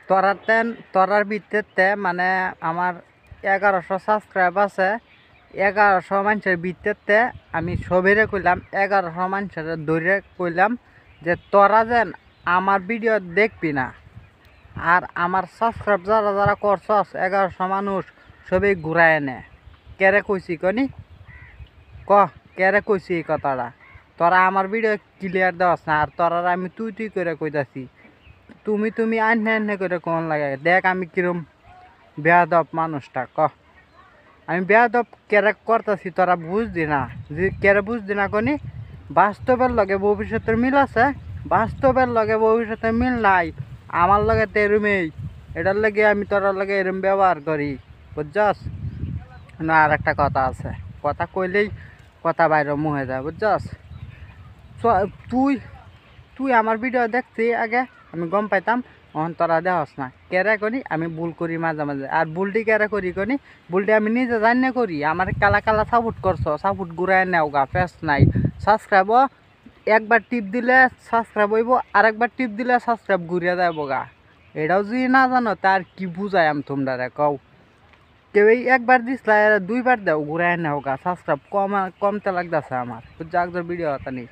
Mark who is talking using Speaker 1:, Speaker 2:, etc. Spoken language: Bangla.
Speaker 1: তোরার ভিত্তিতে মানে আমার 1100 সাবস্ক্রাইব আছে। 1100 মানুষের ভিত্তিতে আমি সবেরে কইলাম, 1100 মানুষের ধরে কইলাম যে তোরা যেন আমার ভিডিও দেখবি না। আর আমার সাবস্ক্রাইব যারা যারা করছস 1100 মানুষ সবই ঘুরায় এনে কেরে কইছি কনি কেরে কইছি এই কথাটা। তোরা আমার ভিডিও ক্লিয়ার দেওয়াস না, আর তোরা আমি তুই করে কইতাছি। তুমি আন্নে করে কোন লাগে দেখ আমি কিরম বেয়াদব মানুষটা আমি বেয়াদব কেরে করতেছি তোরা বুঝদি না। যে কেরে বুঝদি না কনি, বাস্তবের লগে ভবিষ্যতের মিল আছে, বাস্তবের লগে ভবিষ্যতের মিল নাই। আমার লগে তো এরমেই, এটার লগে আমি তোরার লগে এরম ব্যবহার করি, বুঝছস না। আর একটা কথা আছে, কথা কইলেই কথা বাইরে মুহে যায়, বুঝছস। তুই তুই আমার ভিডিও দেখছি আগে, আমি গম পাইতাম। অহন তোরা দেহস না কেরে করি, আমি ভুল করি মাঝে মাঝে। আর ভুলটি কেরে করি কনি, ভুলটি আমি নিজে জানিয়ে করি। আমার কালা কালা সাপোর্ট করছো, সাপোর্ট ঘুরাই নেও গা, ফেস নাই। সাবস্ক্রাইব একবার টিপ দিলে সাবস্ক্রাইব হইব, আরেকবার টিপ দিলে সাবস্ক্রাইব ঘুরিয়ে যাইব গা। এটাও যদি না জানো তার কি বুঝাই আমি তোমরা কও। কেউ একবার দিস দুইবার দেও ঘুরাই নেও গা, সাবস্ক্রাইব কমতে লাগতেছে আমার। বুঝছো, একজন ভিডিও হতা নেই।